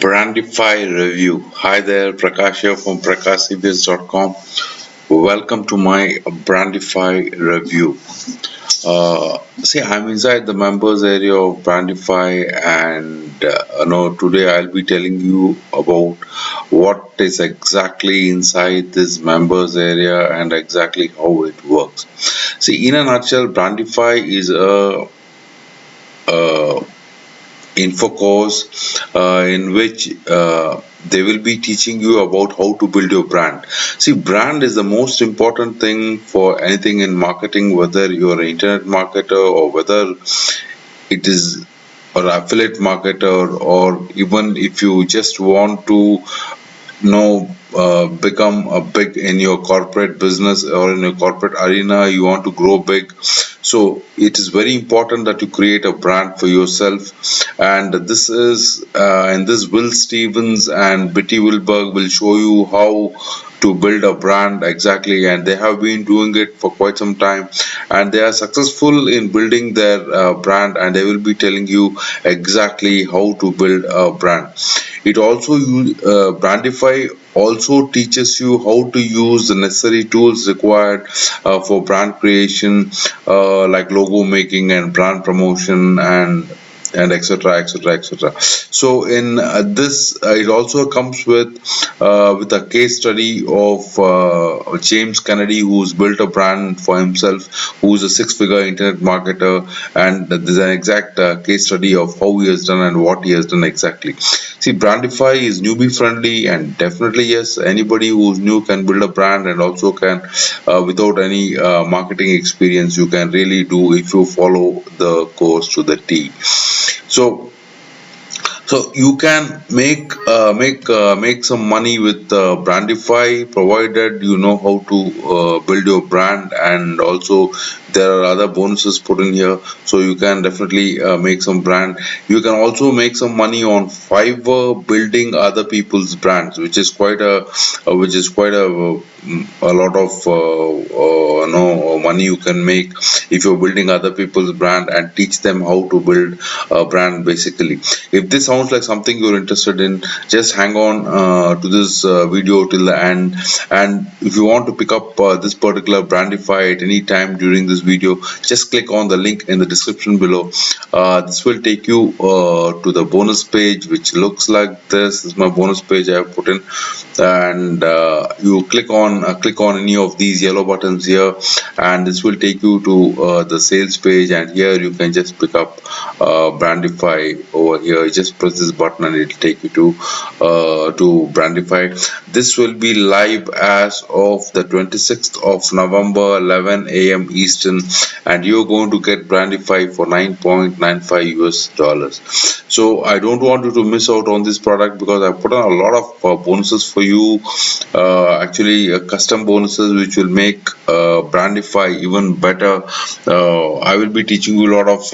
Brandify review. Hi there, Prakash here from prakashcbs.com. Welcome to my Brandify review. I'm inside the members area of Brandify, and today I'll be telling you about what is exactly inside this members area and exactly how it works. See, in a nutshell, Brandify is a info course in which they will be teaching you about how to build your brand. See, brand is the most important thing for anything in marketing, whether you're an internet marketer or whether it is or affiliate marketer, or even if you just want to become a big in your corporate business or in your corporate arena, you want to grow big. So it is very important that you create a brand for yourself, and this Will Stevens and Betty Wilberg will show you how to build a brand exactly, and they have been doing it for quite some time, and they are successful in building their brand, and they will be telling you exactly how to build a brand. It also Brandify also teaches you how to use the necessary tools required for brand creation, like logo making and brand promotion and etc. So in this it also comes with a case study of James Kennedy, who's built a brand for himself, who's a six-figure internet marketer, and there's an exact case study of how he has done and what he has done exactly. See, Brandify is newbie friendly, and definitely yes, anybody who's new can build a brand, and also can without any marketing experience, you can really do if you follow the course to the T. So you can make some money with Brandify, provided you know how to build your brand, and also there are other bonuses put in here, so you can definitely make some brand. You can also make some money on Fiverr building other people's brands, which is quite a lot of money you can make if you're building other people's brand and teach them how to build a brand basically. If this sounds like something you're interested in, just hang on to this video till the end. And if you want to pick up this particular Brandify at any time during this video, just click on the link in the description below. This will take you to the bonus page, which looks like this. This is my bonus page I have put in, and you click on any of these yellow buttons here, and this will take you to the sales page, and here you can just pick up Brandify over here. You just press this button and it will take you to Brandify. This will be live as of the 26th of November, 11 a.m. Eastern, and you're going to get Brandify for $9.95. So I don't want you to miss out on this product, because I put on a lot of bonuses for you, actually custom bonuses which will make Brandify even better. I will be teaching you a lot of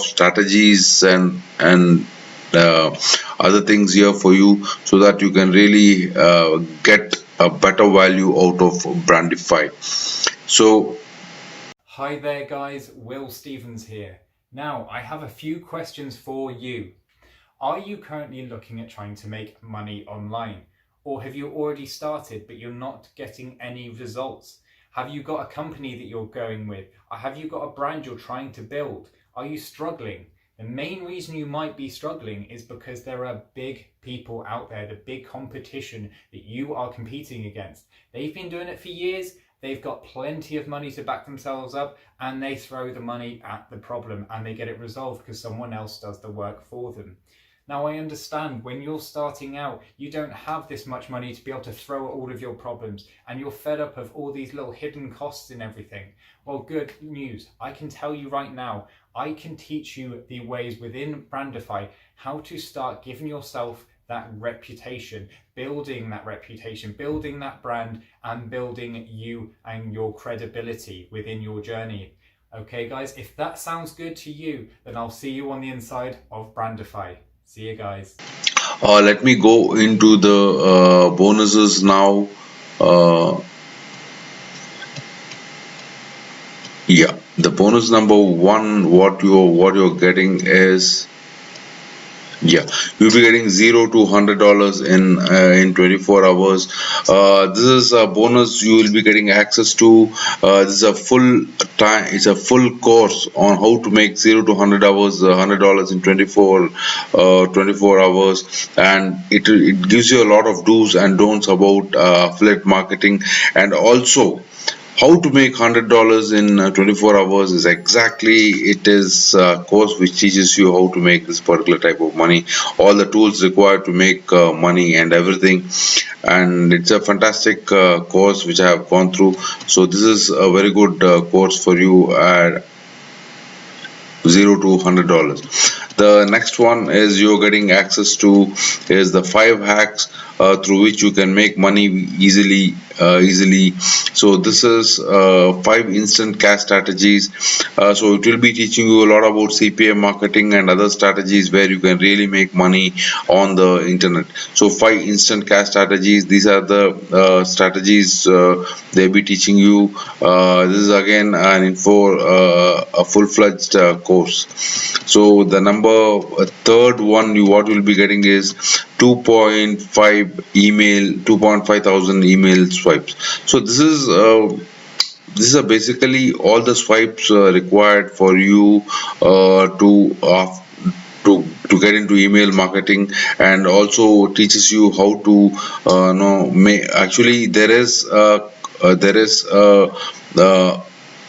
strategies and other things here for you, so that you can really get a better value out of Brandify. So Hi there guys, Will Stevens here. Now, I have a few questions for you. Are you currently looking at trying to make money online? Or have you already started but you're not getting any results? Have you got a company that you're going with? Or have you got a brand you're trying to build? Are you struggling? The main reason you might be struggling is because there are big people out there, the big competition that you are competing against. They've been doing it for years. They've got plenty of money to back themselves up, and they throw the money at the problem and they get it resolved because someone else does the work for them. Now, I understand when you're starting out, you don't have this much money to be able to throw at all of your problems, and you're fed up of all these little hidden costs and everything. Well, good news. I can tell you right now, I can teach you the ways within Brandify how to start giving yourself that reputation, building that brand, and building you and your credibility within your journey. Okay, guys, if that sounds good to you, then I'll see you on the inside of Brandify. See you guys. let me go into the bonuses now. Uh, yeah, the bonus number one, what you're getting is Yeah, you'll be getting $0 to $100 in 24 hours. This is a bonus you will be getting access to. This is a full time. It's a full course on how to make $0 to $100, $100 in 24 hours, and it gives you a lot of do's and don'ts about affiliate marketing, and also how to make $100 in 24 hours is exactly it is a course which teaches you how to make this particular type of money, all the tools required to make money and everything. And it's a fantastic course which I have gone through. So this is a very good course for you at $0 to $100. The next one is you're getting access to is the 5 hacks through which you can make money easily. So this is 5 instant cash strategies. So it will be teaching you a lot about CPM marketing and other strategies where you can really make money on the internet. So 5 instant cash strategies. These are the strategies they'll be teaching you. This is again an info, a full-fledged course. So the third one you what you'll be getting is 2.5 thousand email swipes. So this is basically all the swipes required for you to get into email marketing, and also teaches you how to know may actually there is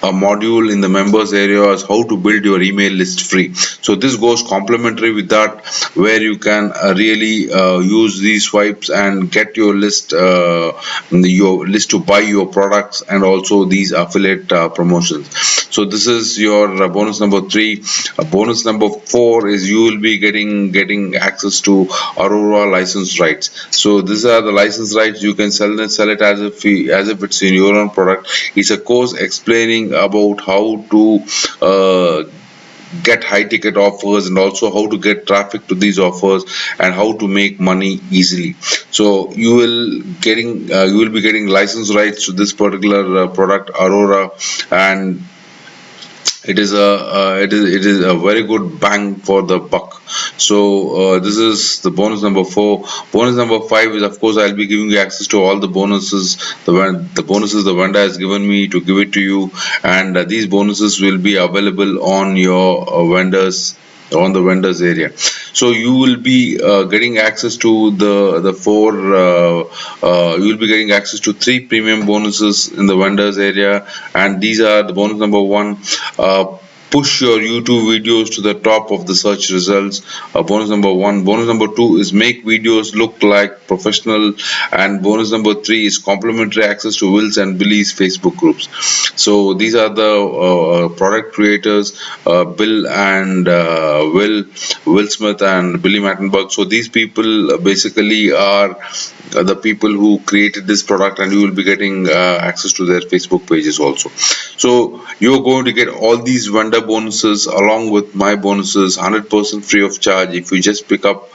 a module in the members area as how to build your email list free. So this goes complementary with that, where you can really use these swipes and get your list to buy your products and also these affiliate promotions. So this is your bonus number 3. Bonus number 4 is you will be getting access to Aurora license rights. So these are the license rights. You can sell it as if it's in your own product. It's a course explaining about how to get high ticket offers, and also how to get traffic to these offers, and how to make money easily. So you will be getting license rights to this particular product Aurora, and it is a very good bang for the buck. So this is the bonus number 4. Bonus number 5 is, of course, I'll be giving you access to all the bonuses, the bonuses the vendor has given me to give it to you, and these bonuses will be available on the vendors area. So you will be getting access to the four you will be getting access to 3 premium bonuses in the vendors area, and these are the bonus number 1. Push your YouTube videos to the top of the search results. Bonus number 1. Bonus number 2 is make videos look like professional, and bonus number 3 is complimentary access to Will's and Billy's Facebook groups. So these are the product creators, Bill and Will Smith and Billy Mattenberg. So these people basically are the people who created this product, and you will be getting access to their Facebook pages also. So you're going to get all these vendor bonuses along with my bonuses 100% free of charge if you just pick up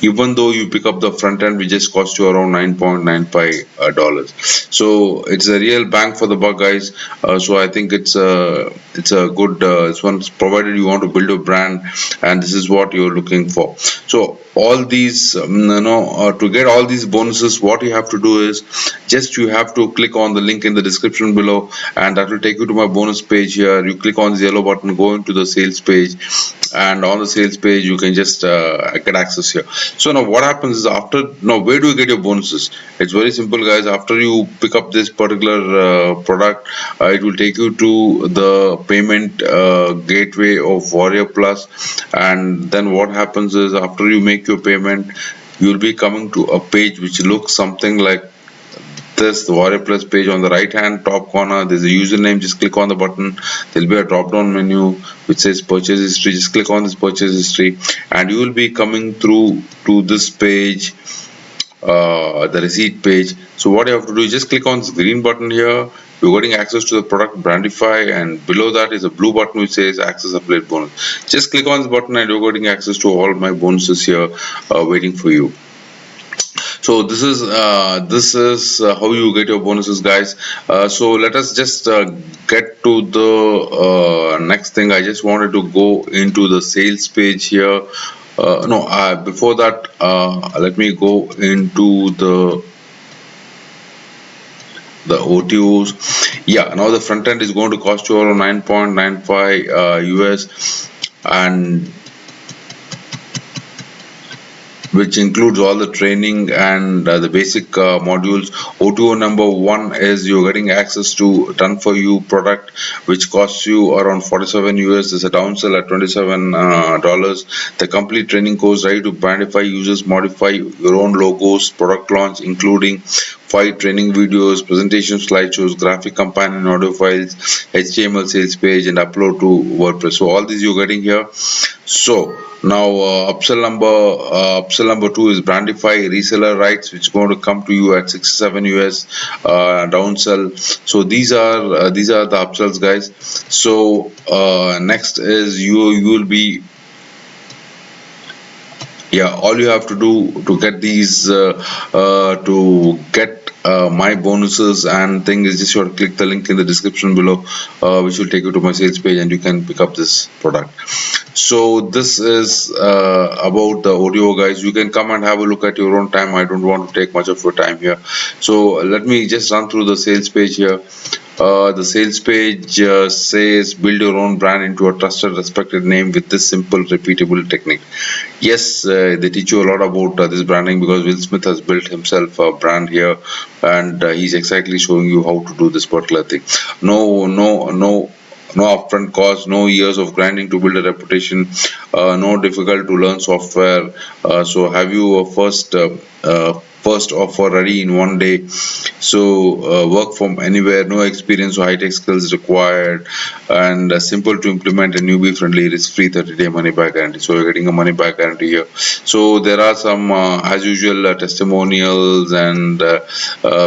even though you pick up the front end, which just cost you around $9.95. So it's a real bang for the buck, guys. So I think it's a good it's one, provided you want to build a brand, and this is what you're looking for. So all these to get all these bonuses, what you have to do is just you have to click on the link in the description below, and that will take you to my bonus page. Here you click on the yellow button, go into the sales page, and on the sales page you can just get access here. So now what happens is, after now where do you get your bonuses? It's very simple, guys. After you pick up this particular product, it will take you to the payment gateway of Warrior Plus, and then what happens is, after you make your payment, you'll be coming to a page which looks something like this, the Warrior Plus page. On the right hand top corner there's a username. Just click on the button. There'll be a drop down menu which says purchase history. Just click on this purchase history, and you will be coming through to this page, the receipt page. So what you have to do is just click on this green button here. You're getting access to the product Brandify, and below that is a blue button which says access affiliate bonus. Just click on this button and you're getting access to all my bonuses here waiting for you. So this is how you get your bonuses, guys. So let us just get to the next thing. I just wanted to go into the sales page here. No, before that, let me go into the OTOs. Yeah, now the front end is going to cost you around 9.95 US, and which includes all the training and the basic modules. OTO number one is you're getting access to done for you product, which costs you around 47 US. There's a downsell at $27 dollars. The complete training course, ready to brandify users, modify your own logos, product launch, including 5 training videos, presentation slideshows, graphic companion audio files, HTML sales page, and upload to WordPress. So all these you're getting here. So now upsell number two is Brandify reseller rights, which is going to come to you at 67 US downsell. So these are the upsells, guys. So next is you will be, yeah, all you have to do to get these to get my bonuses and thing is just you have to click the link in the description below, which will take you to my sales page and you can pick up this product. So this is about the audio, guys. You can come and have a look at your own time. I don't want to take much of your time here. So let me just run through the sales page here. The sales page says build your own brand into a trusted, respected name with this simple, repeatable technique. Yes, they teach you a lot about this branding, because Will Smith has built himself a brand here, and he's exactly showing you how to do this particular thing. No upfront cost, no years of grinding to build a reputation, no difficult to learn software. So have you a first offer ready in one day. So work from anywhere, no experience or high-tech skills required, and simple to implement and newbie friendly, risk free 30-day money back guarantee. So you're getting a money back guarantee here. So there are some as usual testimonials and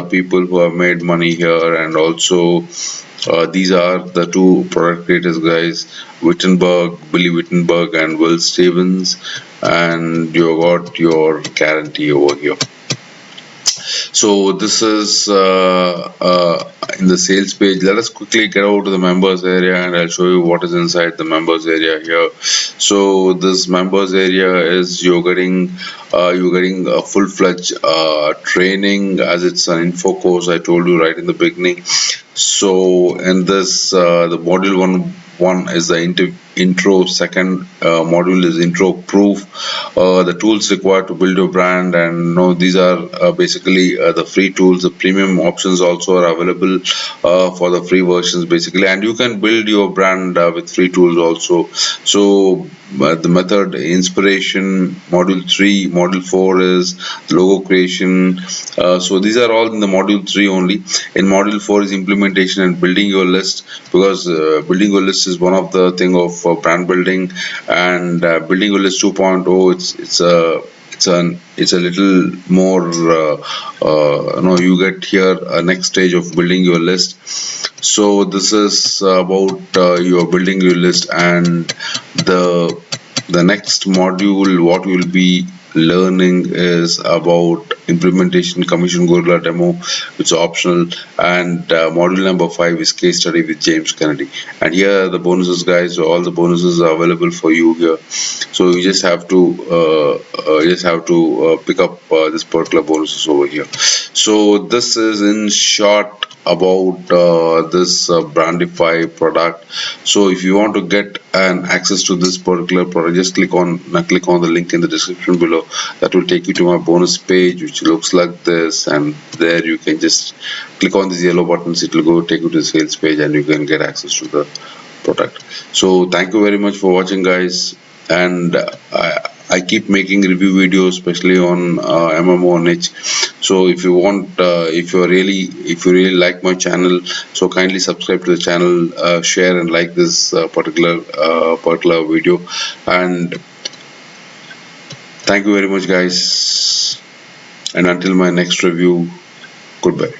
people who have made money here, and also these are the two product creators, guys, Billy Wittenberg and Will Stevens, and you got your guarantee over here. So this is in the sales page. Let us quickly get over to the members area, and I'll show you what is inside the members area here. So this members area is you're getting a full-fledged training, as it's an info course. I told you right in the beginning. So in this the module one is the intro. Second module is intro proof, the tools required to build your brand, and these are basically the free tools. The premium options also are available for the free versions basically, and you can build your brand with free tools also. So the method inspiration, module 3, module 4 is logo creation. So these are all in the module 3 only. In module 4 is implementation and building your list, because building your list is one of the thing of brand building. And building your list 2.0, it's a little more you get here a next stage of building your list. So this is about your building your list, and the next module what you will be learning is about implementation, commission gorilla demo, which is optional, and module number 5 is case study with James Kennedy. And here are the bonuses, guys. So all the bonuses are available for you here. So you just have to pick up this particular bonuses over here. So this is in short about this Brandify product. So if you want to get an access to this particular product, just click on the link in the description below. That will take you to my bonus page, which looks like this, and there you can just click on these yellow buttons. It will go take you to the sales page, and you can get access to the product. So thank you very much for watching, guys, and I keep making review videos, especially on MMO niche. So if you want, if you really like my channel, so kindly subscribe to the channel, share and like this particular video, and thank you very much, guys. And until my next review, goodbye.